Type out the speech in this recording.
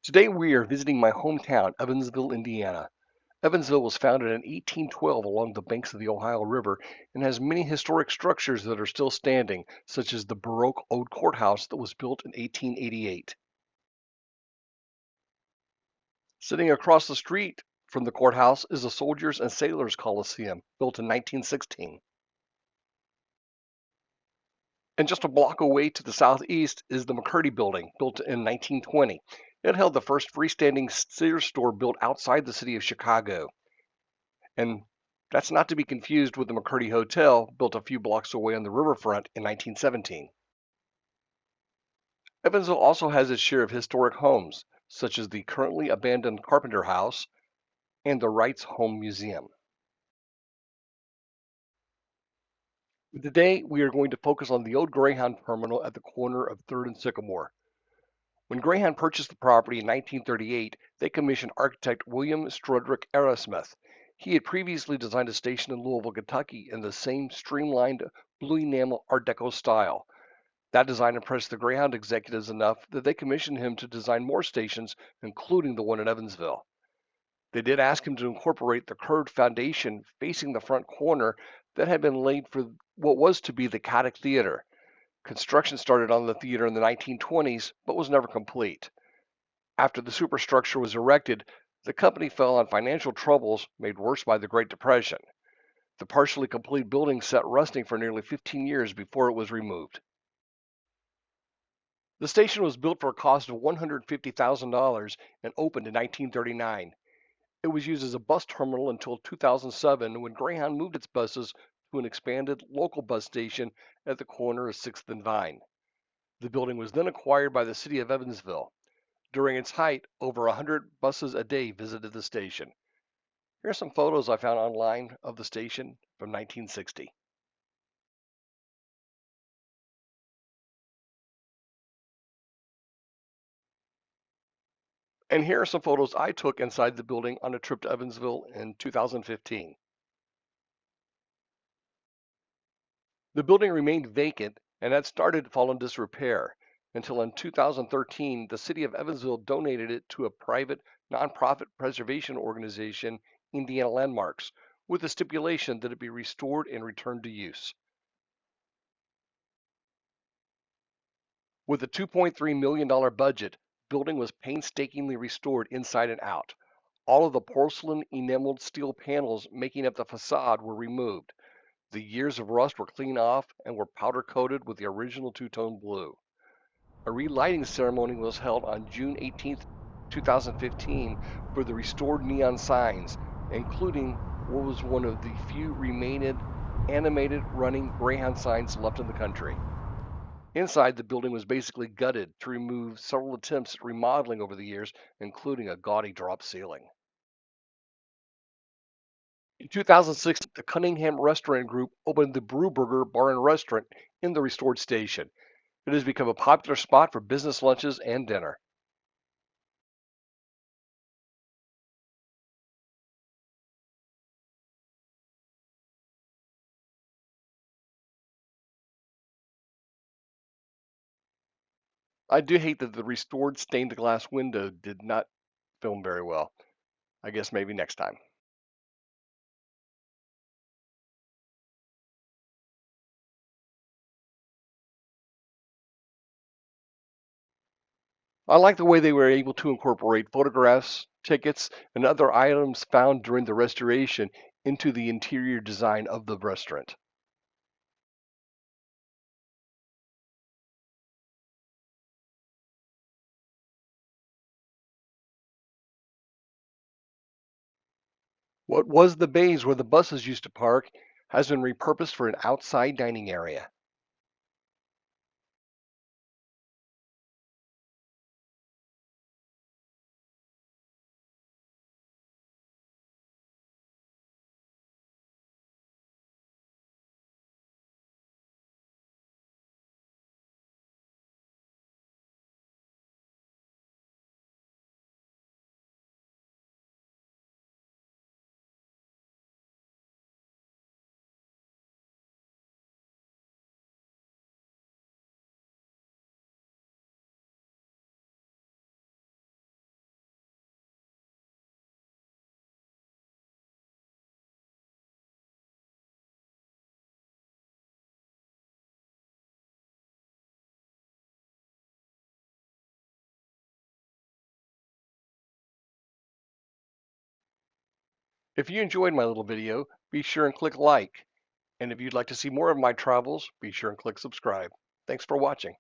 Today we are visiting my hometown, Evansville, Indiana. Evansville was founded in 1812 along the banks of the Ohio River and has many historic structures that are still standing, such as the Baroque old courthouse that was built in 1888. Sitting across the street from the courthouse is the Soldiers and Sailors Coliseum, built in 1916. And just a block away to the southeast is the McCurdy Building, built in 1920. It held the first freestanding Sears store built outside the city of Chicago. And that's not to be confused with the McCurdy Hotel, built a few blocks away on the riverfront in 1917. Evansville also has its share of historic homes, such as the currently abandoned Carpenter House and the Wrights Home Museum. Today, we are going to focus on the old Greyhound terminal at the corner of 3rd and Sycamore. When Greyhound purchased the property in 1938, they commissioned architect William Strudrick Arrowsmith. He had previously designed a station in Louisville, Kentucky in the same streamlined blue enamel art deco style. That design impressed the Greyhound executives enough that they commissioned him to design more stations, including the one in Evansville. They did ask him to incorporate the curved foundation facing the front corner that had been laid for what was to be the Caddick Theater. Construction started on the theater in the 1920s, but was never complete. After the superstructure was erected, the company fell on financial troubles made worse by the Great Depression. The partially complete building sat rusting for nearly 15 years before it was removed. The station was built for a cost of $150,000 and opened in 1939. It was used as a bus terminal until 2007 when Greyhound moved its buses to an expanded local bus station at the corner of 6th and Vine. The building was then acquired by the city of Evansville. During its height, over 100 buses a day visited the station. Here are some photos I found online of the station from 1960. And here are some photos I took inside the building on a trip to Evansville in 2015. The building remained vacant and had started to fall in disrepair until in 2013 the city of Evansville donated it to a private nonprofit preservation organization, Indiana Landmarks, with the stipulation that it be restored and returned to use. With a $2.3 million budget, the building was painstakingly restored inside and out. All of the porcelain enameled steel panels making up the facade were removed. The years of rust were cleaned off and were powder coated with the original two-tone blue. A relighting ceremony was held on June 18, 2015 for the restored neon signs, including what was one of the few remaining animated running Greyhound signs left in the country. Inside, the building was basically gutted to remove several attempts at remodeling over the years, including a gaudy drop ceiling. In 2006, the Cunningham Restaurant Group opened the Brewburger Bar and Restaurant in the restored station. It has become a popular spot for business lunches and dinner. I do hate that the restored stained glass window did not film very well. I guess maybe next time. I like the way they were able to incorporate photographs, tickets, and other items found during the restoration into the interior design of the restaurant. What was the bays where the buses used to park has been repurposed for an outside dining area. If you enjoyed my little video, be sure and click like. And if you'd like to see more of my travels, be sure and click subscribe. Thanks for watching.